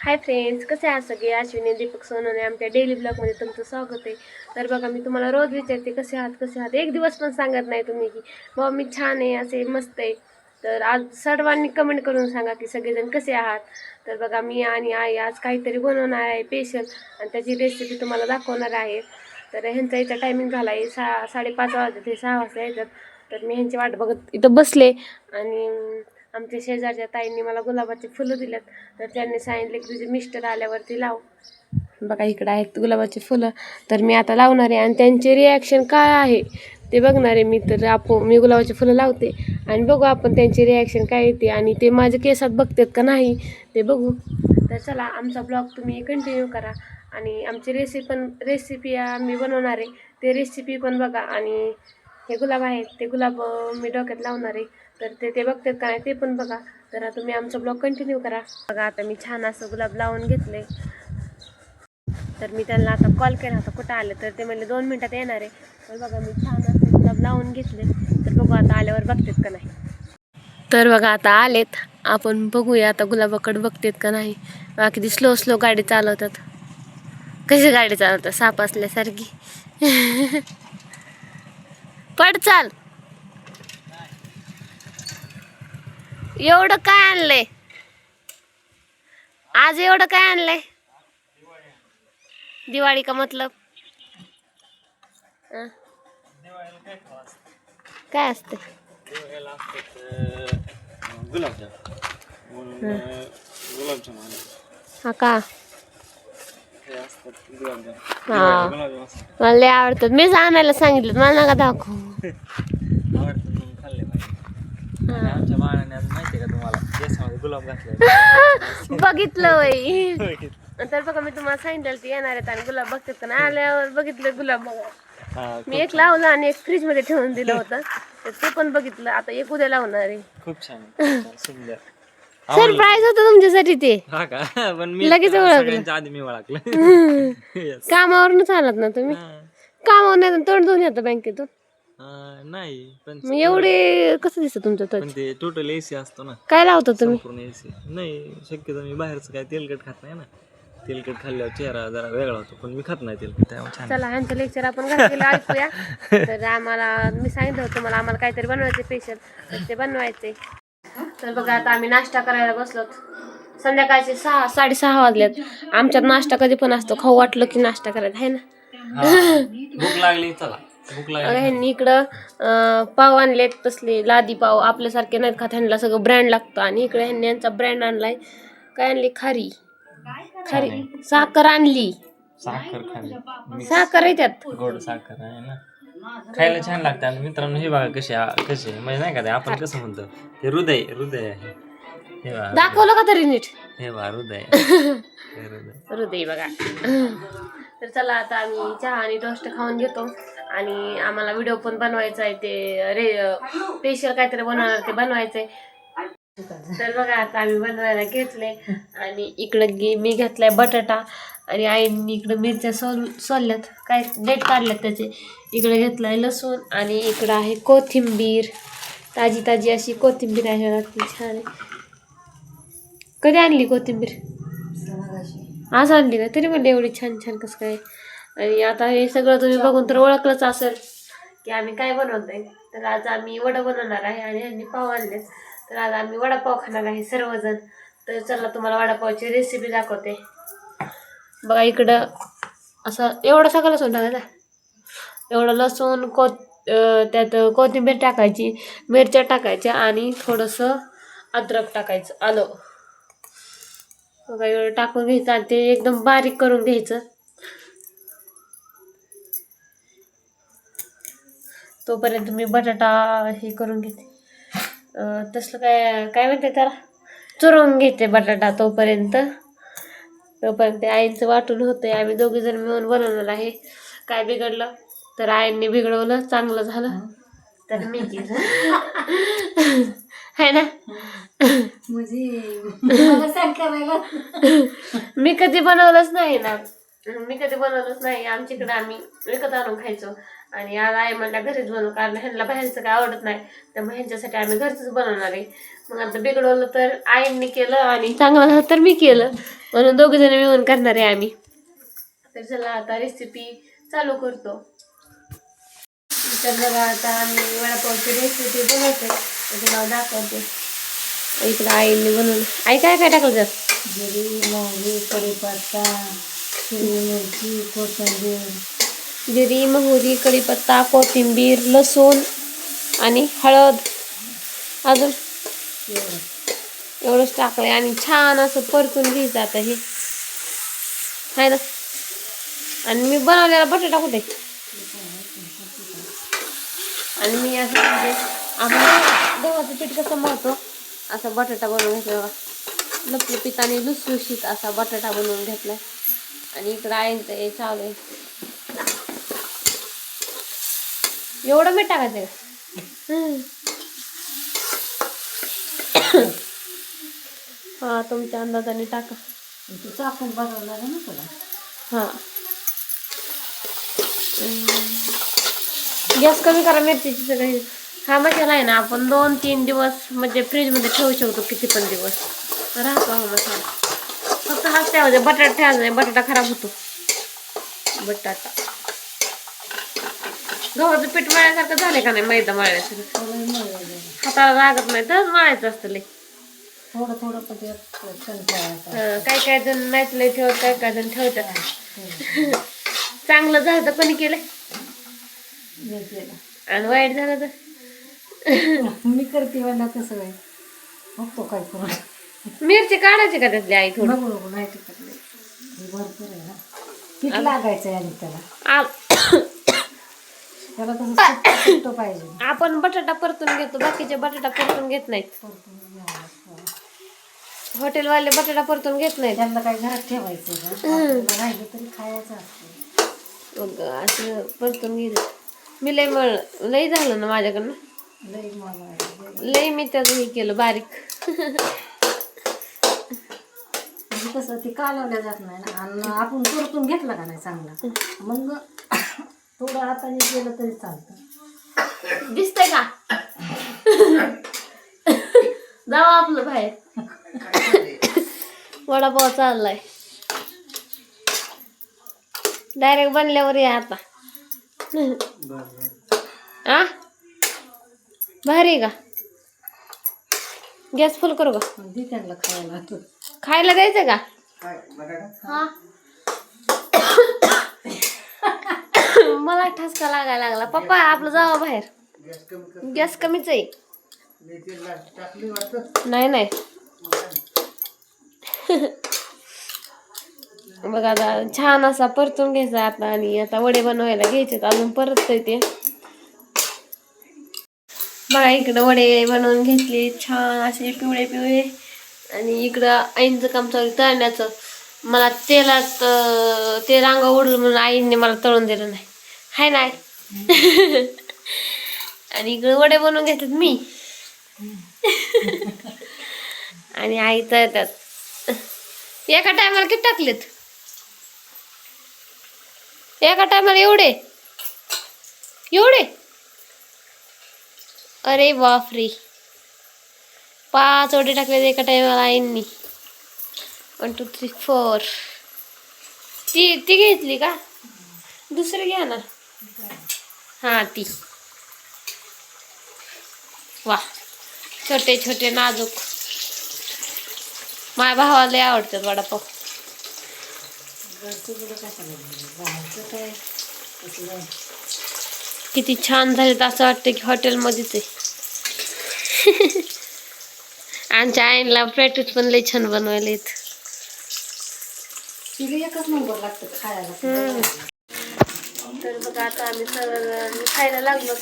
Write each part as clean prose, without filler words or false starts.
Hi friends, कसे आहात सगळे? अश्विनी दीपक सोनवणे आमच्या डेली ब्लॉगमध्ये तुमचं स्वागत आहे. तर बघा, मी तुम्हाला रोज विचारते कसे आहात. एक दिवस पण सांगत नाही तुम्ही की बाबा मी छान आहे, असे मस्त आहे. तर आज सर्वांनी कमेंट करून सांगा की सगळेजण कसे आहात. तर बघा, मी आणि आई आज काहीतरी बनवणार आहे स्पेशल, आणि त्याची रेसिपी तुम्हाला दाखवणार आहे. तर ह्यांचा इथं टायमिंग झाला आहे 5:30 वाजता, ते 6 वाजता येतात. तर मी ह्यांची वाट बघत इथं बसले, आणि आमच्या शेजारच्या ताईंनी मला गुलाबाची फुलं दिल्यात. तर त्यांनी सांगितले की तुझे मिस्टर आल्यावरती लाव. बघा, इकडं आहेत गुलाबाची फुलं. तर मी आता लावणार आहे, आणि त्यांचे रिॲक्शन काय आहे ते बघणार आहे मी. तर मी गुलाबाची फुलं लावते, आणि बघू आपण त्यांची रिॲक्शन काय येते, आणि ते माझ्या केसात बघतात का नाही ते बघू. तर चला, आमचा ब्लॉग तुम्ही कंटिन्यू करा, आणि आमची रेसिपी मी बनवणार आहे ते रेसिपी पण बघा. आणि हे गुलाब आहेत, ते गुलाब मी डोक्यात लावणार आहे. तर ते बघतात का नाही ते पण बघा. तर तुम्ही आमचा ब्लॉग कंटिन्यू करा. बघा, आता मी छान असं गुलाब लावून घेतले. तर मी त्यांना आता कॉल केला होता कुठं आलं, तर ते म्हणले 2 मिनिटात येणार आहे. तर बघा, मी छान असं गुलाब लावून घेतले. तर बघू आता आल्यावर बघतात का नाही. तर बघा, आता आलेत, आपण बघूया आता गुलाबाकडे बघतात का नाही. बाकी स्लो गाडी चालवतात. कशी गाडी चालवतात साप असल्यासारखी. पड चाल. एवढं काय आणलंय आज? एवढं काय आणलंय? दिवाळी का मतलब? काय असते? हा का? हा, मला लय आवडतात. मीच आणायला सांगितलं, मला नका दाखवू. बघितलं वय. तर बघा, मी तुम्हाला सांगितलं ते येणार आहेत, आणि गुलाब बघतात का नाही. आल्यावर बघितलं गुलाब. बघा, मी एक लावलं आणि एक फ्रीज मध्ये ठेवून दिलं होतं. तर ते पण बघितलं. आता एक उद्या लावणार आहे. खूप छान, सुंदर सरप्राईज होतं तुमच्यासाठी ते. पण मी लगेच ओळखलं. आधी मी ओळखलं. कामावरूनच आलात ना तुम्ही? कामावर नाही तोंड धुवून येतं बँकेतून? नाही, पण मग एवढे कसं दिसतं तुमचं त्वचा? ते टोटल एसी असतो ना. काय लावता तुम्ही? पूर्ण एसी नाही. शक्यतो मी बाहेरचं काय तेलकट खात नाही ना. तेलकट खाल्ल्यावर चेहरा जरा वेगळा होतो, पण मी खात नाही तेलकट, त्यामुळे छान. चला, ह्यांचं लेक्चर आपण घरात गेलो ऐकूया. तर मी सांगितलं होतं मला आम्हाला काहीतरी बनवायचं स्पेशल, तर ते बनवायचे. तर बघा, आता आम्ही नाश्ता करायला बसलो. संध्याकाळचे 6:30 वाजलेत. आमच्यात नाश्ता कधी पण असतो, खाऊ वाटलं की नाश्ता करायचा आहे ना. भूक लागली, चला भूक लागली. ह्यांनी इकडं पाव आणलेत, तसले लादी पाव, आपल्यासारखे नाहीत खात. ह्यांना सगळं ब्रँड लागतं. आणि इकडे ह्यांनी यांचा ब्रँड आणलाय. काय आणली? खारी साखर आणली. साखर आहे त्यात, गोड साखर आहे ना, खायला छान लागतं. आणि मित्रांनो, हे बघा कसे म्हणजे नाही का ते आपण कसं म्हणतो, हे हृदय आहे. हे बघा, दाखवलं का तरी नीट? हे बघा हृदय. हृदय बघा. तर चला, आता आम्ही चहा आणि टोस्ट खाऊन घेतो, आणि आम्हाला व्हिडिओ पण बनवायचा आहे. ते स्पेशल काहीतरी बनवणार, ते बनवायचंय. तर बघा, आता आम्ही बनवायला घेतले, आणि इकडं मी घेतलाय बटाटा, आणि आईंनी इकडं मिरच्या सोलल्यात, काय डेट काढल्यात त्याचे. इकडे घेतलाय लसूण, आणि इकडं आहे कोथिंबीर, ताजी अशी कोथिंबीर आहे, छान आहे. कधी आणली कोथिंबीर? आज आणली का? तरी म्हणले एवढी छान कसं काय. आणि आता हे सगळं तुम्ही बघून तर ओळखलंच असेल की आम्ही काय बनवतोय. तर आज आम्ही वडा बनवणार आहे, आणि ह्यांनी पाव आणलेत. तर आज आम्ही वडापाव खाणार आहे सर्वजण. तर चला, तुम्हाला वडापावची रेसिपी दाखवते. बघा, इकडं असं एवढं सगळं लसूण टाकायचं, एवढं लसूण, त्यात कोथिंबीर टाकायची, मिरच्या टाकायच्या, आणि थोडंसं अद्रक टाकायचं, आलं. बघा, एवढं टाकून घ्यायचं, आणि ते एकदम बारीक करून घ्यायचं. तोपर्यंत मी बटाटा हे करून घेते. तसलं काय म्हणते त्याला, चुरून घेते बटाटा. तोपर्यंत आईंचं वाटून होतंय. आम्ही दोघीजण मिळून बनवणार आहे. काय बिघडलं तर आईंनी बिघडवलं, चांगलं झालं तर मी केलं. है ना? मी कधी बनवलंच नाही ना. आमच्याकडे आम्ही विकत आणून खायचो. आणि आज आई म्हणल्या घरीच बनवू, कारण ह्यांना बाहेरचं काय आवडत नाही. त्यामुळे ह्यांच्यासाठी आम्ही घरचंच बनवणार आहे. आता बिघडवलं तर आईंनी केलं आणि चांगलं झालं तर मी केलं, म्हणून दोघे जण मिळून करणार आहे आम्ही. तर चला आता रेसिपी चालू करतो. तर बघा आता आम्ही वडापावची रेसिपी बनवते, तुम्हाला दाखवते. इकडं आईने बनवलं. आई काय काय टाकलं त्यात? जिरी, मोहरी, कढीपत्ता, हिरवी मिरची, कोथिंबीर, जिरी, मोहरी, कढीपत्ता, कोथिंबीर, लसूण आणि हळद. अजून एवढंच टाकलंय आणि छान असं परतून घ्यायचं आता हे, आहे ना. आणि मी बनवलेला बटाटा कुठे? आणि मी असं म्हणजे आपण गव्हाचं पीठ कसं मळतो असं बटाटा बनवून घेतला, लपलपीत आणि लुसलुशीत असा बटाटा बनवून घेतलाय. आणि इकडं आहे हे चालू आहे. एवढं मीठ टाकायचं हा, तुमच्या अंदाजाने टाका. तू चाकून बनवलं आहे ना तुला. हा, गॅस कमी करा मिरचीची सगळी. हा मसाला आहे ना आपण 2-3 दिवस म्हणजे फ्रीजमध्ये ठेवू शकतो, किती पण दिवस राहतो हा मसाला. फक्त हाच त्यामध्ये बटाटा ठेवायचा नाही, बटाटा खराब होतो. बटाटा गव्हाचं पीठ मळण्यासारखं झालं का नाही, मैदा मळण्यासारखं हाताला लागत नाही, तर मळायचं असतं लय. थोडं थोडं पण ते क्षण ठेवायचं. काय काय जण नाहीच लय ठेवत, काय काय जण ठेवतात. चांगलं झालं तर कोणी केलं मी केलं. आणि वाईट झालं तर मी करते म्हणलं कसं आहे बघतो काय करू. मिरची काढायची का त्यातली आई थोडी? बघू नको नाही टिकतले, भरपूर आहे ना. पीठ लागायचं आहे आणि त्याला कसं सुट्ट पाहिजे. आपण बटाटा परतून घेतो, बाकीचे बटाटा परतून घेत नाहीत. हॉटेलवाले बटाटा परतून घेत नाहीत. त्यांना काही घरात ठेवायचं का, राहिलं तरी खायचं असतं. मग असं परतून घेत. मी लय झालं ना माझ्याकडनं, लई मला लय मी त्याचं हे केलं बारीक. म्हणजे कसं ते कालवल्या जात नाही ना, आणि आपण परतून घेतला का नाही चांगला, मग थोडं हाताने केलं तरी चालतं. दिसतंय का? जाऊ आपलं बाहेर. वडापाव चाललाय डायरेक्ट बनल्यावर या आता. आ भारी का? गॅस फुल करू का? दे त्यांना खायला. खायला द्यायचं का? हा. मला ठसका लागायला लागला. पप्पा आपलं जावं बाहेर, गॅस कमीच आहे. नाही नाही बघा आता छान असा परतून घ्यायचा आता. आणि आता वडे बनवायला घ्यायचे, अजून परततंय ते. बघा इकडं वडे बनवून घेतले छान असे पिवळे पिवळे. आणि इकडं आईंचं काम चालू तळण्याचं. मला तेलात ते रांगा उडलं म्हणून आईने मला तळून दिलं नाही, हाय नाही. आणि इकडे वडे बनवून घेतात मी आणि आई तळतात. एका टायमाला किती टाकलेत? एका टायमाला एवढे एवढे? अरे बापरे, 5 वडे टाकलेत एका टायमाला आईंनी. 1 2 3 4. ती घेतली का? दुसरी घ्या ना. हा ती. वा, छोटे छोटे नाजूक. माझ्या भावाला लय आवडतात वडापाव. किती छान झालेत, असं वाटतं की हॉटेलमध्येच आहे. आमच्या आईला पॅटीस पण लय छान बनवायला येत. एकच नंबर लागतं खायला. तर बघा आता आम्ही सर्व खायला लागलो.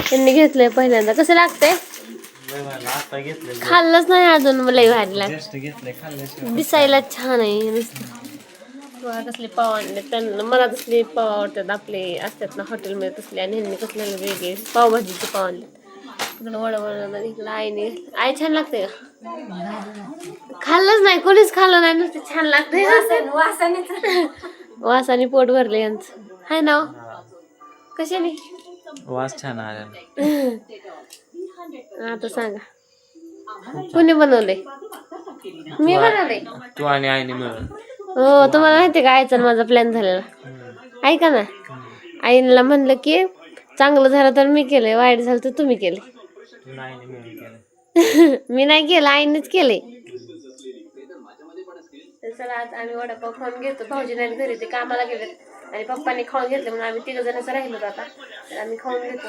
त्यांनी घेतलंय पहिल्यांदा. कसं लागतंय? खाल्लंच नाही अजून, लय भारी लागतं. दिसायला छान आहे नुसतं. कसले पाव आणले त्यांना, मला कसले पाव आवडतात आपले असतात ना हॉटेलमध्ये तसले. आणि ह्यांनी कसले वेगळे पावभाजीचे पाव आणले. इकडं वडा बनवलं, इकडं आईने. आई छान लागते का? खाल्लंच नाही, कोणीच खाल्लं नाही, नुसते छान लागतंय. वासाने पोट भरले यांचं, हाय ना? कशाने? वास छान आला. आता सांगा. कुणी बनवले? मी बनवले. तू आणि आईने मिळून. हो, तुम्हाला माहिती का आईचा माझा प्लॅन झालेला? ऐका ना, आईला म्हणलं की चांगलं झालं तर मी केलंय, वाईट झालं तर तुम्ही केले. तू आईने मिळून केलं. मी नाही केलं, आईनेच केले. तर चला आज आम्ही वडापाव खाऊन घेतो. भाऊजी नाही घरी, ते कामाला गेलेत आणि पप्पांनी खाऊन घेतले म्हणून आम्ही 3 जणच राहिलो आता. तर आम्ही खाऊन घेतो.